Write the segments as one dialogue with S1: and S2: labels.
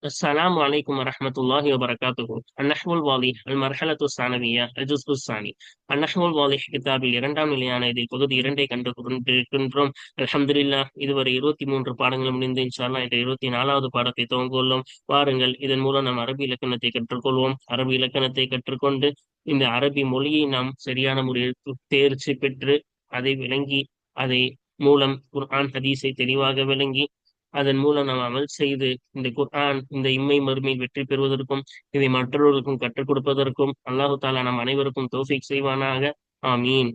S1: السلام عليكم ورحمة الله وبركاته. النحو الواضح المرحلة الثانوية الجزء الثاني. النحو الواضح கிதாபில் இரண்டாம் நிலையான இதில் பகுதி இரண்டை கண்டு கொண்டிருக்கின்றோம். அல்ஹம்துலில்லாஹ், இதுவரை 23 பாடங்கள் முடிந்து இன்ஷா அல்லாஹ் இன்று 24வது பாடத்தை துவங்குள்ளோம். வாருங்கள், இதன் மூலம் நாம் அரபி இலக்கணத்தை கற்றுக்கொள்வோம். அரபி இலக்கணத்தை கற்றுக்கொண்டு இந்த அரபி மொழியை நாம் சரியான முறையில் தேர்ச்சி பெற்று அதை விளங்கி அதை மூலம் குர்ஆன் ஹதீஸை தெளிவாக விளங்கி அதன் மூலம் நாம் அமல் செய்து இந்த குர்ஆன் இந்த இம்மை மறுமையில் வெற்றி பெறுவதற்கும் இதை மற்றவர்களுக்கும் கற்றுக் கொடுப்பதற்கும் அல்லாஹு தாலா நம் அனைவருக்கும் தௌஃபீக் செய்வானாக. ஆமீன்.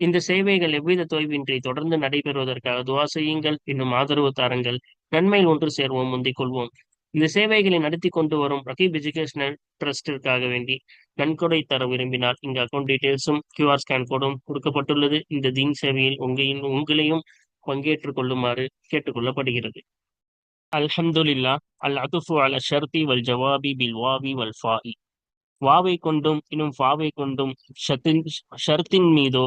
S1: இந்த சேவைகள் எவ்வித தொய்வின்றி தொடர்ந்து நடைபெறுவதற்காக துவா செய்யுங்கள், இன்னும் ஆதரவு தாருங்கள். நன்மையில் ஒன்று சேர்வோம், முந்திக் கொள்வோம். இந்த சேவைகளை நடத்தி கொண்டு வரும் ரகீப் எஜுகேஷனல் ட்ரஸ்டிற்காக வேண்டி நன்கொடை தர விரும்பினால் இங்கு அக்கௌண்ட் டீடைல்ஸும் QR ஸ்கேன் கோடும் கொடுக்கப்பட்டுள்ளது. இந்த தீன் சேவையில் உங்களையும் பங்கேற்றுக் கொள்ளுமாறு கேட்டுக்கொள்ளப்படுகிறது. அல்ஹம்துலில்லா. அல் அதுஃபு அல ஷர்தி வல் ஜவாபி பில் வாவி வல் ஃபாஇ. வாவை கொண்டும் இன்னும் ஃபாவை கொண்டும் ஷர்த்தின் மீதோ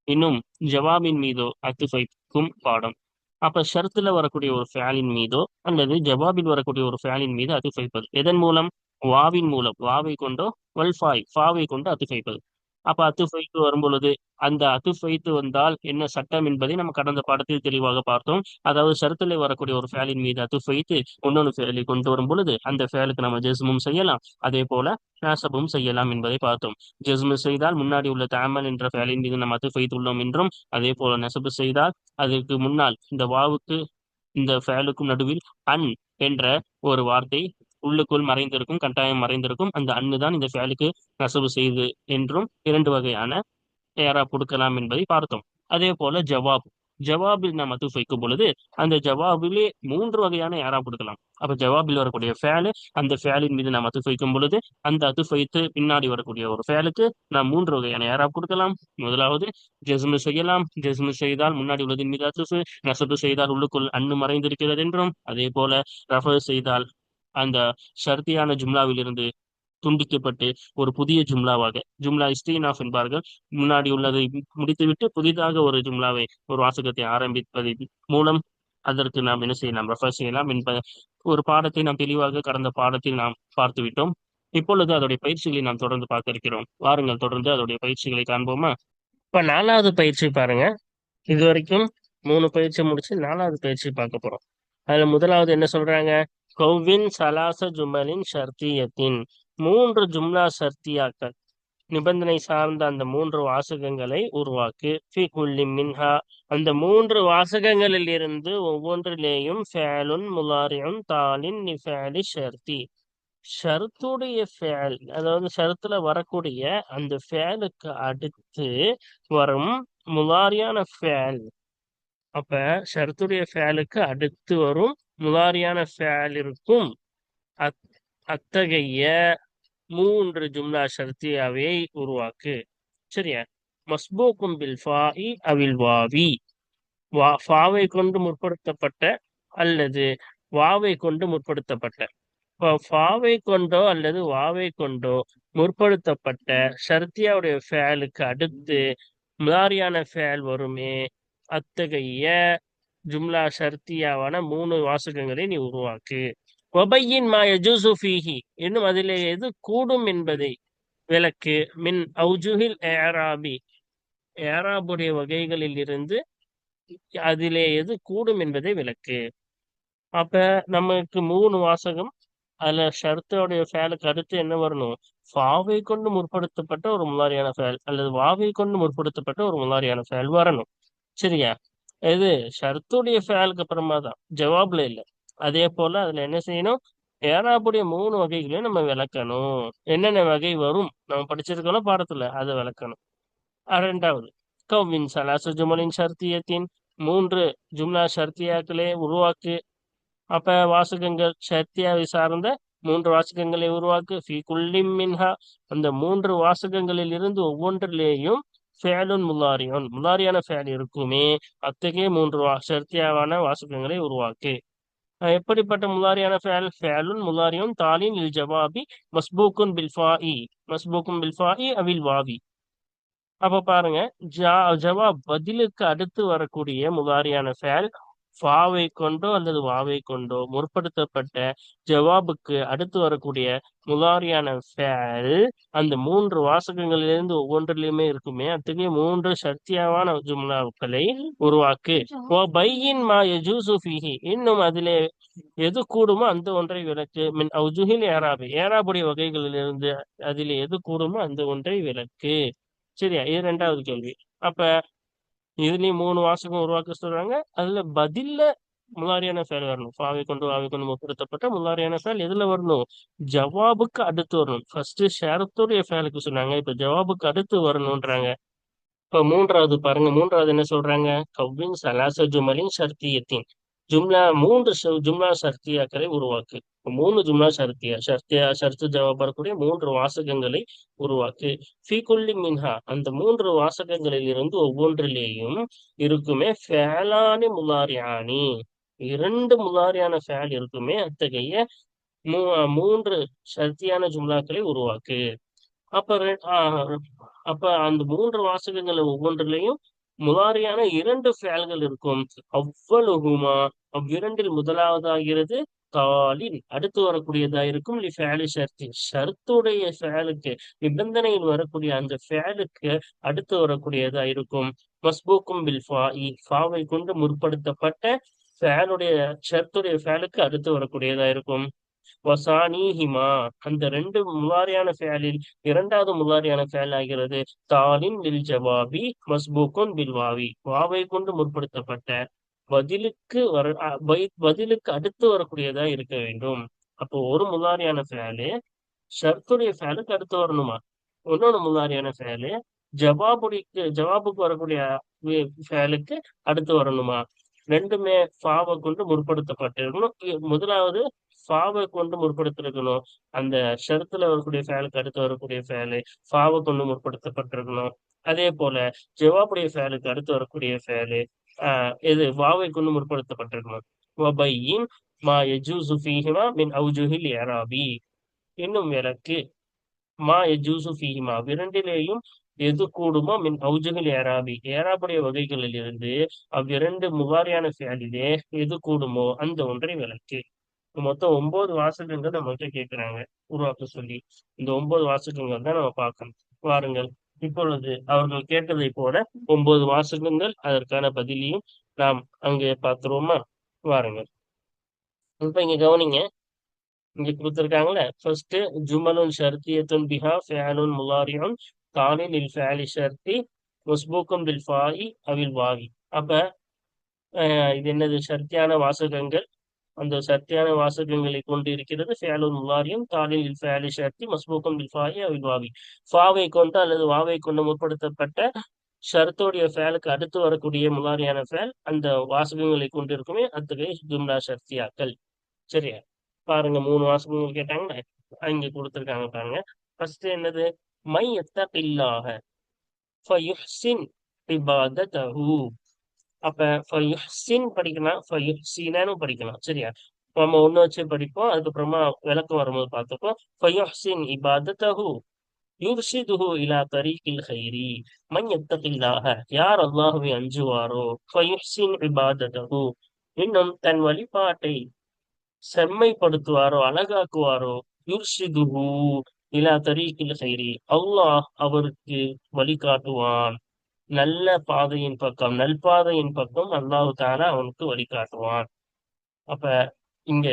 S1: இன்னும் ஜவாபின் மீதோ அத்துஃபைக்கும் பாடம். அப்ப ஷர்த்துல வரக்கூடிய ஒரு ஃபேலின் மீதோ அல்லது ஜவாபில் வரக்கூடிய ஒரு ஃபேலின் மீது அத்துஃபைப்பது எதன் மூலம்? வாவின் மூலம். வாவை கொண்டோ ஃபாவை கொண்டு அத்துஃபைப்பது. அப்ப அத்துஃபைத்து வரும் பொழுது அந்த அத்துஃபைத்து வந்தால் என்ன சட்டம் என்பதை நம்ம கடந்த பாடத்தில் தெளிவாக பார்த்தோம். அதாவது ஷரத்துல வரக்கூடிய ஒரு ஃபேலின் மீது அத்துஃபைத்து இன்னொன்று ஃபேலை கொண்டு வரும் பொழுது அந்த ஃபேலுக்கு நம்ம ஜெஸ்மும் செய்யலாம், அதே போல நாசபும் செய்யலாம் என்பதை பார்த்தோம். ஜெஸ்மு செய்தால் முன்னாடி உள்ள தாமல் என்ற ஃபேலின் மீது நம்ம அத்துஃபைத்துள்ளோம் என்றும், அதே போல நெசபு செய்தால் அதற்கு முன்னால் இந்த வாவுக்கு இந்த ஃபேலுக்கும் நடுவில் அன் என்ற ஒரு வார்த்தை உள்ளுக்குள் மறைந்திருக்கும், கட்டாயம் மறைந்திருக்கும். அந்த அன்னு தான் இந்த ஃபேலுக்கு நசபு செய்து என்றும் இரண்டு வகையான ஏராப் கொடுக்கலாம் என்பதை பார்த்தோம். அதே போல ஜவாபில் நாம் அத்துஃப் வைக்கும் பொழுது அந்த ஜவாபிலே மூன்று வகையான ஏராப் கொடுக்கலாம். அப்ப ஜவாபில் வரக்கூடிய ஃபேலு அந்த ஃபேலின் மீது நாம் அத்துஃப் வைக்கும் பொழுது அந்த அத்துஃப் வைத்து பின்னாடி வரக்கூடிய ஒரு ஃபேலுக்கு நாம் மூன்று வகையான ஏராப் கொடுக்கலாம். முதலாவது ஜெஸ்மு செய்யலாம். ஜெஸ்மு செய்தால் முன்னாடி உள்ளதின் மீது அத்துஃப், நசபு செய்தால் உள்ளுக்குள் அன்னு மறைந்திருக்கிறது என்றும், அதே போல ரஃபு செய்தால் அந்த ஷர்தியான ஜும்லாவிலிருந்து துண்டிக்கப்பட்டு ஒரு புதிய ஜும்லா இஸ்தீனாஃப் என்பார்கள். முன்னாடி உள்ளதை முடித்துவிட்டு புதிதாக ஒரு ஜும்லாவை ஒரு வாசகத்தை ஆரம்பிப்பதன் மூலம் அதற்கு நாம் என்ன செய்யலாம்? ரெஃபர் செய்யலாம் என்ப ஒரு பாடத்தை நாம் தெளிவாக கடந்த பாடத்தில் நாம் பார்த்து விட்டோம். இப்பொழுது அதோடைய பயிற்சிகளை நாம் தொடர்ந்து பார்க்க இருக்கிறோம். வாருங்கள், தொடர்ந்து அதோடைய பயிற்சிகளை காண்போமா? இப்ப 4வது பயிற்சி பாருங்க. இது வரைக்கும் 3 பயிற்சி முடிச்சு 4வது பயிற்சி பார்க்க போறோம். அதுல முதலாவது என்ன சொல்றாங்க? கௌவின் சலாச ஜுமலின் ஷர்தியத்தின். 3 ஜும்லா ஷர்தியாக்கள் நிபந்தனை சார்ந்த அந்த 3 வாசகங்களை உருவாக்கு. ஃபி குல்லி மின்ஹா, அந்த 3 வாசகங்களில் இருந்து ஒவ்வொன்றிலேயும் ஃபேலுன் முலாரியுன் தாலின் நிஃபேலி ஷர்தி. ஷர்த்துடைய ஃபேல், அதாவது ஷர்த்துல வரக்கூடிய அந்த ஃபேலுக்கு அடுத்து வரும் முலாரியான ஃபேல். அப்ப ஷர்த்துடைய ஃபேலுக்கு அடுத்து வரும் முலாரியான ஃபேல் இருக்கும் அத்தகைய 3 ஜும்லா ஷர்த்தியாவை உருவாக்கு. சரியா? மஸ்பூக்கும் பில் ஃபாஇ அவில் வாவி. ஃபாவை கொண்டு முற்படுத்தப்பட்ட அல்லது வாவை கொண்டு முற்படுத்தப்பட்ட. ஃபாவை கொண்டோ அல்லது வாவை கொண்டோ முற்படுத்தப்பட்ட ஷர்த்தியாவுடைய ஃபேலுக்கு அடுத்து முலாரியான ஃபேல் வருமே, அத்தகைய ஜும்லா ஷர்த்தியாவான 3 வாசகங்களை நீ உருவாக்கு. வபையின் மா யஜூசு ஃபீஹி, இன்னும் அதிலே எது கூடும் என்பதை விளக்கு. மின் அவுஜுஹில் ஏராபி, ஏராபுடைய வகைகளில் இருந்து அதிலே எது கூடும் என்பதை விளக்கு. அப்ப நமக்கு 3 வாசகம், அதுல ஷர்த்தோடைய ஃபேலுக்கு அடுத்து என்ன வரணும்? ஃபாவை கொண்டு முற்படுத்தப்பட்ட ஒரு முலாரியான ஃபேல் அல்லது வாவை கொண்டு முற்படுத்தப்பட்ட ஒரு முலாரியான ஃபேல் வரணும். சரியா? இது ஷர்த்துடைய ஃபேலுக்கு அப்புறமா தான், ஜவாப்ல இல்லை. அதே போல அதுல என்ன செய்யணும்? ஏராபுடைய 3 வகைகளையும் நம்ம விளக்கணும். என்னென்ன வகை வரும் நம்ம படிச்சிருக்கோம் பாடத்துல, அதை விளக்கணும். 2வது கவ்வின் சலாச ஜுமலின் ஷர்த்தியத்தின். 3 ஜும்லா ஷர்த்தியாக்களே உருவாக்கு. அப்ப வாசகங்கள் ஷர்த்தியாவை சார்ந்த 3 வாசகங்களை உருவாக்கு. ஃபி குல்லி மின்ஹா, அந்த 3 வாசகங்களில் இருந்து ஒவ்வொன்றிலேயும் ஃபேலுன் முலாரியுன், முலாரியான ஃபேல் இருக்குமே, அத்தகைய 3 ஷர்த்தியாவான வாசகங்களை உருவாக்கு. எப்படிப்பட்ட முலாரியான ஃபேல்? ஃபேலுன் முலாரியுன் தாலின் இல் ஜவாபி மஸ்பூக்குன் பில் ஃபாஇ அவில் வாவி. அப்ப பாருங்க, ஜவாப் பதிலுக்கு அடுத்து வரக்கூடிய முலாரியான ஃபேல் ஃபாவை கொண்டோ அல்லது வாவை கொண்டோ முற்படுத்தப்பட்ட ஜவாபுக்கு அடுத்து வரக்கூடிய முதாரியான ஃபேல் அந்த மூன்று வாசகங்களிலிருந்து ஒவ்வொன்றிலுமே இருக்குமே அத்தகைய மூன்று சர்த்தியாவான ஜும்லாக்களை உருவாக்கு. பையின் மா யஜூசு ஃபீஹி, இன்னும் அதிலே எது கூடுமோ அந்த ஒன்றை விளக்கு. மின் அவுஜுஹில் ஏராபி, ஏராபுடைய வகைகளிலிருந்து அதிலே எது கூடுமோ அந்த ஒன்றை விளக்கு. சரியா, இது ரெண்டாவது கேள்வி. அப்ப இதுலயும் மூணு வாசகம் உருவாக்க சொல்றாங்க. அதுல பதில்ல முலாரியான ஃபேல் வரணும். ஃபாவை கொண்டு வாவை கொண்டு முற்படுத்தப்பட்ட முலாரியான ஃபேல் எதுல வரணும்? ஜவாபுக்கு அடுத்து வரணும். ஃபர்ஸ்ட் ஷரத்துடைய ஃபேலுக்கு சொன்னாங்க, இப்ப ஜவாபுக்கு அடுத்து வரணும்ன்றாங்க. இப்ப மூன்றாவது பாருங்க, மூன்றாவது என்ன சொல்றாங்க? கவ்வின் சலாச ஜுமலின் ஷர்த்தியத்தின், ஜும்லா மூன்று ஜும்லா ஷர்த்தியாக்களை உருவாக்கு. மூணு ஜும்லா ஷர்த்து ஜவாப் வரக்கூடிய மூன்று வாசகங்களை உருவாக்கு. ஃபீகுல்லி மின்ஹா, அந்த மூன்று வாசகங்களில் இருந்து ஒவ்வொன்றிலேயும் இருக்குமே ஃபேலானி முலாரியானி, இரண்டு முலாரியான ஃபேல் இருக்குமே அத்தகைய மூன்று ஷர்த்தியான ஜும்லாக்களை உருவாக்கு. அப்ப அப்ப அந்த மூன்று வாசகங்கள் ஒவ்வொன்றிலையும் முலாரியான இரண்டு ஃபேல்கள் இருக்கும். அவ்வளவுமா, அவ்விரண்டில் முதலாவதாகிறது தாலின், அடுத்து வரக்கூடியதா இருக்கும். ஷர்த்துடைய ஃபேலுக்கு, நிபந்தனையில் வரக்கூடிய அந்த ஃபேலுக்கு அடுத்து வரக்கூடியதா இருக்கும். மஸ்பூக்கும் பில் ஃபாவை கொண்டு முற்படுத்தப்பட்ட ஃபேலுடைய ஷர்த்துடைய ஃபேலுக்கு அடுத்து வரக்கூடியதா இருக்கும். வசானிஹிமா, அந்த ரெண்டு முலாரியான ஃபேலில் இரண்டாவது முலாரியான ஃபேல் ஆகிறது. தாலின் லில் ஜவாபி மஸ்பூக்குன் பில் வாவி, வாவை கொண்டு முற்படுத்தப்பட்ட பதிலுக்கு அடுத்து வரக்கூடியதா இருக்க வேண்டும். அப்போ ஒரு முலாரியான ஃபேலு ஷர்த்துடைய ஃபேலுக்கு அடுத்து வரணுமா, இன்னொன்னு முலாரியான ஃபேலு ஜவாபுக்கு வரக்கூடிய ஃபேலுக்கு அடுத்து வரணுமா. ரெண்டுமே ஃபாவை கொண்டு முற்படுத்தப்பட்டிருக்கணும். முதலாவது ஃபாவை கொண்டு முற்படுத்திருக்கணும். அந்த ஷரத்துல வரக்கூடிய ஃபேலுக்கு அடுத்து வரக்கூடிய ஃபேலு ஃபாவை கொண்டு முற்படுத்தப்பட்டிருக்கணும். அதே போல ஜவாபுடைய ஃபேலுக்கு அடுத்து வரக்கூடிய ஃபேலு இது வாவை கொண்டு முற்படுத்தப்பட்டிருக்கணும். வபையின் மா யஜூசு ஃபீஹிமா மின் அவுஜுஹில் இராபி, இன்னும் விளக்கு. மா யஜூசு ஃபீஹிமா, இரண்டிலேயும் எது கூடுமோ மின் அவுஜுஹில் இராபி, ஏராபுடைய வகைகளில் இருந்து அவ்விரண்டு முகாரியான ஃபேலிலே எது கூடுமோ அந்த ஒன்றை விளக்கு. மொத்தம் 9 வாசகங்கள் நம்மகிட்ட கேட்கிறாங்க உருவாக்க சொல்லி. இந்த 9 வாசகங்கள் தான் நம்ம பார்க்கணும். வாருங்கள், இப்பொழுது அவர்கள் கேட்டதை போல 9 வாசகங்கள் அதற்கான பதிலையும் நாம் அங்கே பார்த்துருவோமா? வாருங்கள். இப்ப இங்க கவனிங்க, இங்க கொடுத்திருக்காங்கல்ல. ஃபர்ஸ்ட் ஜுமலுன் ஷர்த்தியத்துன் பிஹா ஃபிஅலுன் முலாரியுன் தாலின் லில் ஃபிஅலி ஷர்த்தி முஸ்பூக்கும் பில் ஃபாஇ அவில் வாவி. அப்ப இது என்னது? ஷர்த்தியான வாசகங்கள். அந்த சத்தியான வாசகங்களை கொண்டு இருக்கிறது. ஃபேலுன் முலாரியும் தாலில் லில் ஃபிஅலி ஷர்த்தி மஸ்பூக்கும் பில் ஃபாஇ அவில் வாவி, ஃபாவை கொண்டு அல்லது வாவை கொண்டு முற்படுத்தப்பட்ட ஷர்த்தோடைய ஃபேலுக்கு அடுத்து வரக்கூடிய முலாரியான ஃபேல் அந்த வாசகங்களை கொண்டு இருக்குமே அத்தகைய ஜும்லா ஷர்த்தியாக்கள். சரியா, பாருங்க 3 வாசகங்கள் கேட்டாங்க, இங்க கொடுத்துருக்காங்க பாருங்க. ஃபர்ஸ்ட் என்னது? மை யத்தகில்லாஹ ஃபயுஹ்சின் இபாததஹு. அப்ப ஃபயுஹ்சின் படிக்கலாம், ஃபயுஹ்சினு படிக்கலாம். சரியா, நம்ம ஒண்ணு வச்சு படிப்போம், அதுக்கப்புறமா விளக்கம் வரும்போது பார்த்தப்போ ஃபயுஹ்சின் இபாததஹு யுர்ஷிதுஹு இலா தரீகில் கைரி. மன் யத்தகில்லாஹ, யார் அல்லாஹ்வை அஞ்சுவாரோ, ஃபயுஹ்சின் இபாததஹு, இன்னும் தன் வழிபாட்டை செம்மைப்படுத்துவாரோ அழகாக்குவாரோ, யுர்ஷிதுஹு இலா தரீகில் கைரி, அல்லாஹ் அவருக்கு வழிகாட்டுவான். நல்ல பாதையின் பக்கம், நல்பாதையின் பக்கம் அல்லாஹு தாலா அவனுக்கு வழிகாட்டுவான். அப்ப இங்க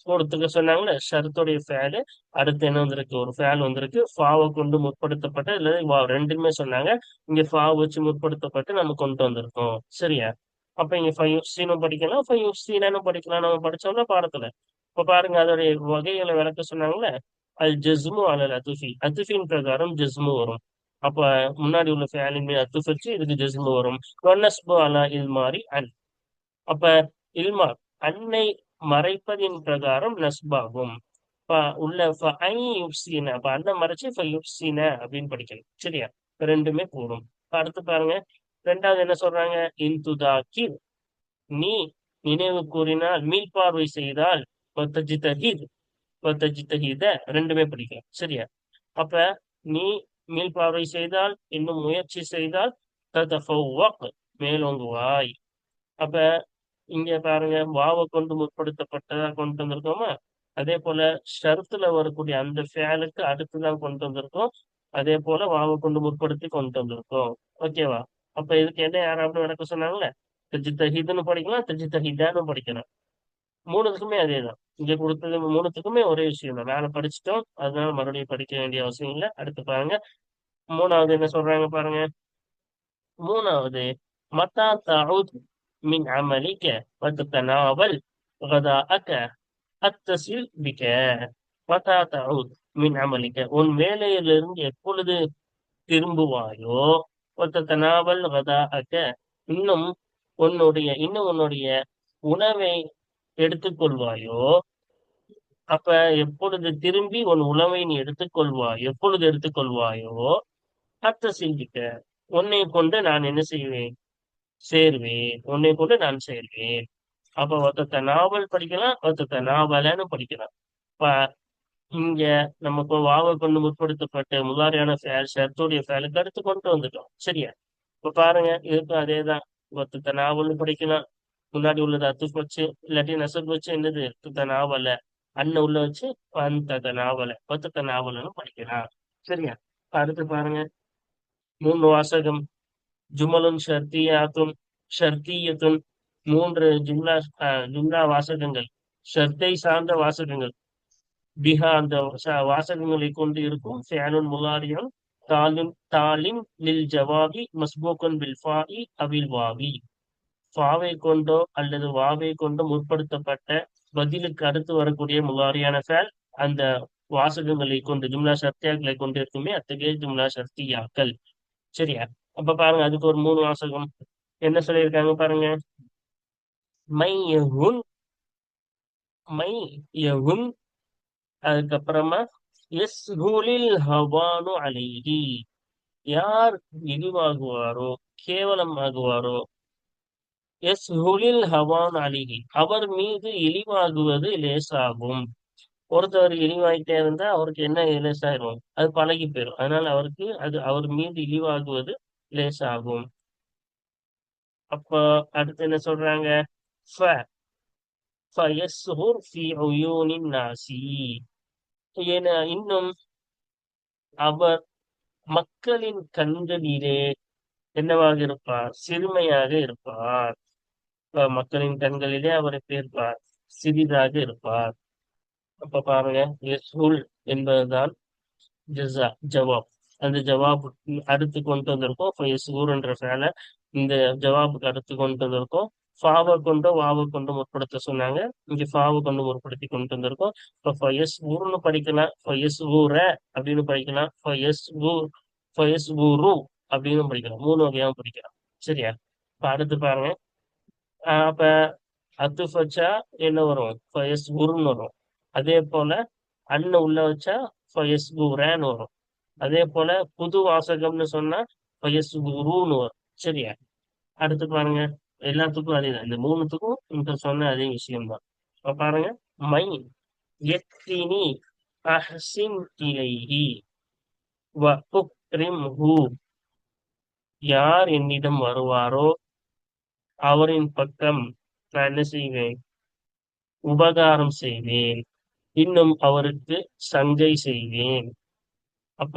S1: கொடுத்துக்க சொன்னாங்களே ஷரத்துடைய ஃபேலு அடுத்து என்ன வந்திருக்கு? ஒரு ஃபேல் வந்திருக்கு. ஃபாவை கொண்டு முற்படுத்தப்பட்ட இல்ல ரெண்டுமே சொன்னாங்க. இங்க ஃபா வச்சு முற்படுத்தப்பட்டு நம்ம கொண்டு வந்திருக்கோம். சரியா, அப்ப இங்க ஃபயுஃப்சீனும் படிக்கலாம், ஃபயுஃப்சீனும் படிக்கலாம். நம்ம படிச்சோம்னா பாடத்துல. இப்ப பாருங்க, அதோடைய வகைகளை விளக்க சொன்னாங்களே. அது ஜஸ்மு அலல் அதுஃபி, அதுஃபின் பிரகாரம் ஜஸ்மு வரும். அப்ப முன்னாடி உள்ள ஃபேலின் மீது அத்துஃப் வச்சு இதுக்கு ஜஸ்மு வரும். நஸ்பு அலா இல்மாரி அன், அப்ப இல்மார் அன்னை மறைப்பதின் பிரகாரம் நஸ்பாகும். உள்ள அப்ப அன்னை மறைச்சு அப்படின்னு படிக்கணும். சரியா, ரெண்டுமே கூடும். அடுத்து பாருங்க, ரெண்டாவது என்ன சொல்றாங்க? இன்துதாக்கிர், நீ நினைவு கூறினால், மீள்பார்வை செய்தால், ரெண்டுமே படிக்கலாம். சரியா, அப்ப நீ மீள்பார்வை செய்தால், இன்னும் முயற்சி செய்தால், மேலோங்குவாய். அப்ப இங்க பாருங்க, வாவை கொண்டு முற்படுத்தப்பட்டதா கொண்டு வந்திருக்கோமா. அதே போல ஷரத்துல வரக்கூடிய அந்த ஃபேலுக்கு அடுத்துதான் கொண்டு வந்திருக்கோம். அதே போல வாவை கொண்டு முற்படுத்தி கொண்டு வந்திருக்கோம். ஓகேவா? அப்ப இதுக்கு என்ன யாராவது விளக்கம் சொன்னாங்கல்ல, தஜ்தஹிதுன்னு படிக்கலாம், தஜ்தஹிதான்னு படிக்கலாம். மூணுத்துக்குமே அதேதான். இங்க கொடுத்தது மூணுத்துக்குமே ஒரே விஷயம் தான். மேல படிச்சுட்டோம், அதனால மறுபடியும் படிக்க வேண்டிய அவசியம் இல்லை. அடுத்து பாருங்க, மூணாவது என்ன சொல்றாங்க பாருங்க. மூணாவது, மத்தா தஊத் மின் அமலிக வத்தனாவல் கதாஅக அத்தசில் பிக. மத்தா தஊத் மின் அமலிக, உன் வேலையிலிருந்து எப்பொழுது திரும்புவாயோ, வத்தனாவல் கதாஅக, இன்னும் இன்னும் உன்னுடைய உணவை எடுத்துக்கொள்வாயோ, அப்ப எப்பொழுது திரும்பி உன் உணவை நீ எப்பொழுது எடுத்துக்கொள்வாயோ, அத்த சிந்திக்க, உன்னை கொண்டு நான் என்ன செய்வேன், சேர்வேன், உன்னை கொண்டு நான் சேர்வேன். அப்ப ஒருத்த நாவல் படிக்கலாம், ஒருத்த நாவலன்னு படிக்கலாம். இப்ப இங்க நமக்கு வாவை கொண்டு முற்படுத்தப்பட்ட முதாரியான ஷர்த்துடைய ஃபேலுக்கு அடுத்து கொண்டு வந்துட்டோம். சரியா? இப்ப பாருங்க, இதுக்கு அதேதான். ஒருத்த நாவல்னு படிக்கலாம், முன்னாடி உள்ளது அத்துஃப் வச்சு, இல்லாட்டி நசப் வச்சு என்னது நாவல அண்ணன் உள்ள வச்சு அந்த நாவல ஒத்த நாவலன்னு படிக்கலாம். சரியா? அடுத்து பாருங்க, மூன்று வாசகம். ஜுமலுன் ஷர்தியாத்துன் ஷர்தியத்துன், மூன்று ஜும்லா வாசகங்கள், ஷர்த்தை சார்ந்த வாசகங்கள். பிஹா, அந்த வாசகங்களை கொண்டு இருக்கும் ஃபேனுன் முலாரியம் தாலின் லில் ஜவாபி மஸ்பூக்கன் பில் ஃபாஇ அவில் வாவி. ஃபாவை கொண்டோ அல்லது வாவை கொண்டோ முற்படுத்தப்பட்ட பதிலுக்கு அடுத்து வரக்கூடிய முலாரியான ஃபேல் அந்த வாசகங்களை கொண்டு, ஜும்லா ஷர்த்தியாக்களை கொண்டு இருக்குமே, அத்தகைய ஜும்லா ஷர்த்தியாக்கள். சரியா? அப்ப பாருங்க, அதுக்கு ஒரு மூணு வாசகம் என்ன சொல்லியிருக்காங்க பாருங்க. மை யகுன், மை யகுன், அதுக்கப்புறமா எஸ் ஹூலில் ஹவானு அலைஹி, யார் இழிவாகுவாரோ, கேவலமாகுவாரோ, எஸ் ஹுலில் ஹவான் அலிஹி, அவர் மீது இழிவாகுவது லேசாகும். ஒருத்தவர் இழிவாயிட்டே இருந்தா அவருக்கு என்ன லேசாயிரும், அது பழகி போயிடும். அதனால அவருக்கு அது அவர் மீது இழிவாகுவது லேசாகும். அப்ப அடுத்து என்ன சொல்றாங்க, ஃபயஸ்ஹுர் ஃபி உயூனின் நாசி, இன்னும் அவர் மக்களின் கண்களிலே என்னவாக இருப்பார், சிறுமையாக இருப்பார். மக்களின் கண்களிலே அவர் எப்படி இருப்பார், சிறிதாக இருப்பார். அப்ப பாருங்க, யஸ்ஹுல் என்பதுதான் ஜவாப். அந்த ஜவாப் அடுத்து கொண்டு வந்திருக்கோம். யஸ்ஹூர் என்ற ஃபேல இந்த ஜவாபுக்கு அடுத்து கொண்டு வந்திருக்கோம். ஃபாவை கொண்டோ வாவை கொண்டு முற்படுத்த சொன்னாங்க, இங்க ஃபாவை கொண்டு முற்படுத்தி கொண்டு வந்திருக்கோம். இப்ப ஃபயஸ்ஹூர்னு படிக்கலாம், ஃபயஸ்ஹூர அப்படின்னு படிக்கலாம், ஃபயஸ்ஹூரு அப்படின்னு படிக்கலாம். மூணு வகையாவும் படிக்கலாம். சரியா? இப்ப அடுத்து பாருங்க, அப்ப அத்துஃப் வச்சா என்ன வரும், ஃபயஸ்ஹூர்னு வரும். அதே போல அண்ணன் உள்ள வச்சா ஃபயஸ்ஹூரன்னு வரும். அதே போல புது வாசகம்னு சொன்னா ஃபயஸ்ஹூருன்னு வரும். சரியா? அடுத்து பாருங்க, எல்லாத்துக்கும் அதேதான், இந்த மூணுத்துக்கும் இந்த சொன்ன அதே விஷயம்தான். இப்ப பாருங்க, மை யக்தினி அஹ்சின் இலைஹி வ உக்ரிம்ஹு, யார் என்னிடம் வருவாரோ அவரின் பக்கம் நான் என்ன செய்வேன், உபகாரம் செய்வேன், இன்னும் அவருக்கு சங்கை செய்வேன். அப்ப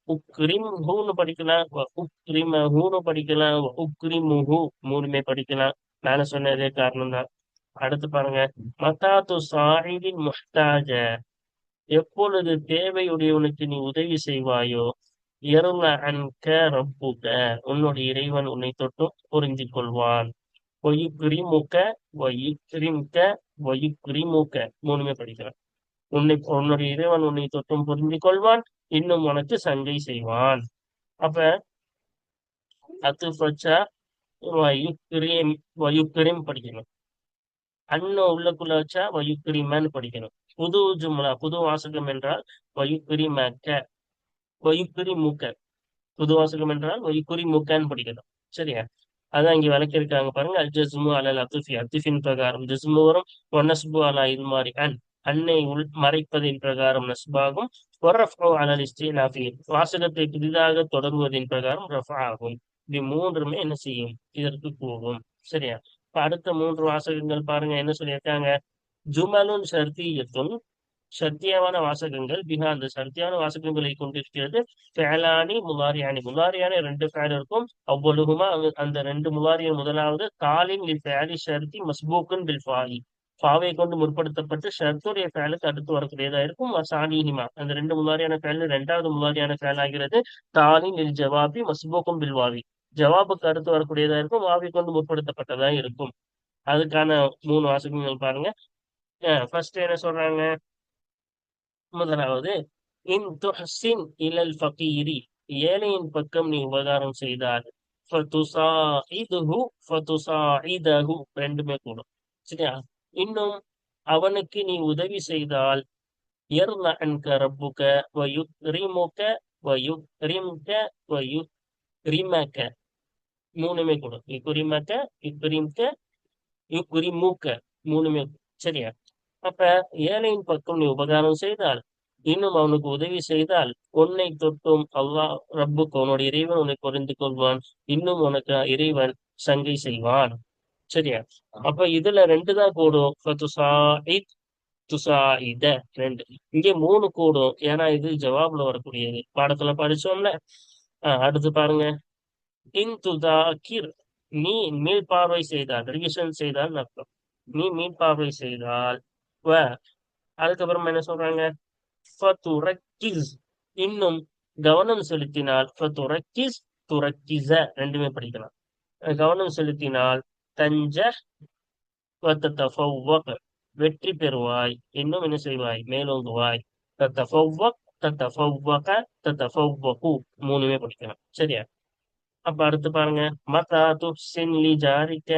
S1: உக்ரிம்ஹுன்னு படிக்கலாம், உக்ரிமஹுன்னு படிக்கலாம், உக்ரிமுஹு மூணுமே படிக்கலாம். நானும் சொன்ன அதே காரணம் தான். அடுத்து பாருங்க, மத்தாத்து சாஹிபின் முஹ்தாஜ, எப்பொழுது தேவையுடையவனுக்கு நீ உதவி செய்வாயோ, எருள அன்க ரப்புக, உன்னுடைய இறைவன் உன்னை தொட்டும் புரிந்து கொள்வான். ஒயுக்ரிமுக ஒயுக்ரிம்க ஒயுக்ரிமுக மூணுமே படிக்கலாம். உன்னுடைய இறைவன் உன்னை தொட்டும் புரிந்து கொள்வான், இன்னும் உனக்கு சங்கை செய்வான். அப்ப அத்து பச்சா வயுக்கிரீம் படிக்கணும். அண்ணன் உள்ளக்குள்ள வச்சா வயுக்கிரீமன்னு படிக்கணும். புது ஜும்லா, புது வாசகம் என்றால் வயுக்கிரிமக்க வயுக்கிரிமுக்க, புது வாசகம் என்றால் வயுக்கிரிமுக்கன்னு படிக்கணும். சரியா? அதான் இங்க விளக்கியிருக்காங்க பாருங்க. அல் ஜஸ்மு அலல் அத்துஃபி, அத்துஃபின் பிரகாரம் ஜஸ்மு வரும். ஒன்னஸ்பு அலா இது மாதிரி அன்னை மறைப்பதின் பிரகாரம் நஸ்பாகும். ஒர்ரஃபு அலல் இஸ்தினாஃபி, வாசகத்தை புதிதாக தொடங்குவதின் பிரகாரம் ரஃபா ஆகும். இது மூன்றுமே என்ன செய்யும், இதற்கு போகும். சரியா? அடுத்த மூன்று வாசகங்கள் பாருங்க என்ன சொல்லியிருக்காங்க. ஜுமலுன் ஷர்தியத்துன், சத்தியமான வாசகங்கள். பிஹா, அந்த சத்தியான வாசகங்களை கொண்டிருக்கிறது. ஃபேலானி முலாரியானி, முலாரியான ரெண்டு ஃபேல் இருக்கும். அவ்வளவுமா அந்த ரெண்டு முலாரியின் முதலாவது தாலின் லில் ஃபேலி ஷர்தி மஸ்பூக்குன் பில் ஃபாலி, ஃபாவை கொண்டு முற்படுத்தப்பட்டு ஷர்த்துடைய ஃபேலுக்கு அடுத்து வரக்கூடியதா இருக்கும். சாலிஹிமா, அந்த ரெண்டு முலாரியான ஃபேல் ரெண்டாவது முலாரியான ஃபேல் ஆகிறது. தாலின் லில் ஜவாபி மஸ்பூக்கும் பில் வாவி, ஜவாபுக்கு அடுத்து வரக்கூடியதா இருக்கும், வாவி கொண்டு முற்படுத்தப்பட்டதா இருக்கும். அதுக்கான மூணு வாசகங்கள் பாருங்க. ஃபர்ஸ்ட் என்ன சொல்றாங்க. முதலாவது, இன் துஹ்சின் இலல் ஃபகீரி, ஏழையின் பக்கம் நீ உபகாரம் செய்தால், ஃபதுசாஇதுஹு ஃபதுசாஇதஹு, ரெண்டுமே கூடும். சரியா. இன்னும் அவனுக்கு நீ உதவி செய்தால், யர்ல அன்க ரப்புக வயுக்ரிமுக வயுக்ரிம்க வயுக்ரிமக, மூணுமே கூடும். யுக்ரிமக, யுக்ரிம்க, யுக்ரிமுக, மூணுமே கூடும். சரியா. அப்ப ஏழையின் பக்கம் நீ உபகாரம் செய்தால், இன்னும் அவனுக்கு உதவி செய்தால், உன்னை தொட்டும் அல்லாஹ் ரப்புக்கு, உன்னுடைய இறைவன் உன்னை புரிந்து கொள்வான். இன்னும் உனக்கு இறைவன் சங்கை செய்வான். சரியா. அப்ப இதுல ரெண்டு தான் கூடும். ஃபதுசாஇத், துசாஇத, ரெண்டு. இங்கே மூணு கூடும், ஏன்னா இது ஜவாப்ல வரக்கூடியது. பாடத்துல படிச்சோம்ல. அடுத்து பாருங்க. இன் துதாக்கிர், நீ மீள்பார்வை செய்தால், ரிவிஷன் செய்தால் அர்த்தம். நீ மீள்பார்வை செய்தால். அதுக்கப்புறம் என்ன சொல்றாங்க. ஃபதுரக்கிஸ், இன்னும் கவனம் செலுத்தினால். ஃபதுரக்கிஸ், துரக்கிஸ, ரெண்டுமே படிக்கலாம். கவனம் செலுத்தினால். தஞ்ச வத்தஃபவ்வக், வெற்றி பெறுவாய். இன்னும் என்ன செய்வாய், மேலோங்குவாய். தத்தஃபவ்வக், தத்தஃபவ்வக, தத்தஃபவ்வகு, மூணுமே படிக்கலாம். சரியா. அப்ப அடுத்து பாருங்க. மதா துஹ்சின் லி ஜாரிக்க,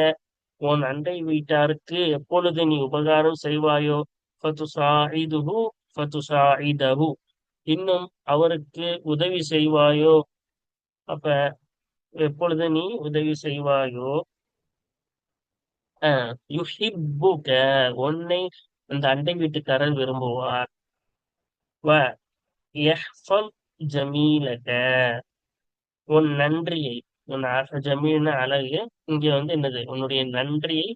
S1: உன் அண்டை வீட்டாருக்கு எப்பொழுது நீ உபகாரம் செய்வாயோ. ஃபதுசாஇதுஹு ஃபதுசாஇதஹு, இன்னும் அவருக்கு உதவி செய்வாயோ. அப்ப எப்பொழுது நீ உதவி செய்வாயோ. யுஹிப்புக, உன்னை அந்த அண்டை வீட்டுக்காரர் விரும்புவார். வ யஹ்ஃபல் ஜமீலக, உன் நன்றியை, உன் ஜமீல்னா அழகு, இங்க வந்து என்னது, உன்னுடைய நன்றியை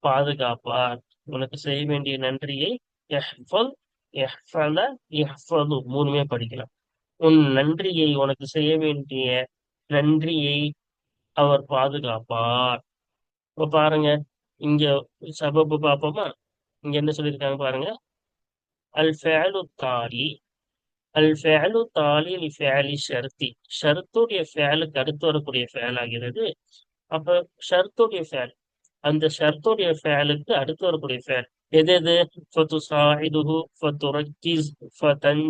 S1: பாதுகாப்பார். உனக்கு செய்ய வேண்டிய நன்றியை. யஹ்ஃபல், யஹ்ஃபல, யஹ்ஃபது, மூணுமே படிக்கலாம். உன் நன்றியை, உனக்கு செய்ய வேண்டிய நன்றியை அவர் பாதுகாப்பார். இப்ப பாருங்க. இங்க சபபு பார்ப்போமா. இங்க என்ன சொல்லியிருக்காங்க பாருங்க. அல் ஃபஅலு தாலி, அல் ஃபஅலு தாலி லி ஃபஅலி ஷர்தி, ஷர்த்துடைய ஃபஅலுக்கு அடுத்து வரக்கூடிய ஃபஅல் ஆகிறது. அப்ப ஷர்த்துடைய ஃபஅல், அந்த ஷர்த்துடைய ஃபஅலுக்கு அடுத்து வரக்கூடிய ஃபஅல் எது எது. ஃபதுசாஇதுஹு ஃபதுரக்கிஸ் ஃபதன்,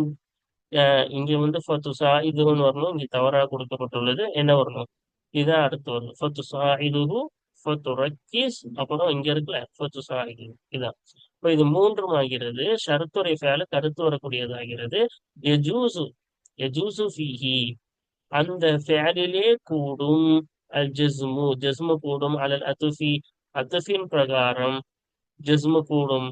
S1: இங்க வந்து ஃபதுசாஇதுஹுன்னு வரணும். இங்க தவறாக கொடுக்கப்பட்டுள்ளது. என்ன வரணும், இதான் அடுத்து வரும். ஃபதுசாஇதுஹு ஃபதுரக்கிஸ், அப்புறம் இங்க இருக்குல்ல ஃபதுசாஇதுஹு, இதான். இப்ப இது மூன்றும் ஆகிறது. ஷர்த்துடைய ஃபஅலுக்கு அடுத்து வரக்கூடியதாகிறது. யஜூசு, யஜூசு ஃபீஹி, அந்த ஃபஅலிலே கூடும். அல் ஜஸ்மு, ஜஸ்மு கூடும். அலல் அதுஃபி, அதுஃபின் பிரகாரம் ஜஸ்மு கூடும்.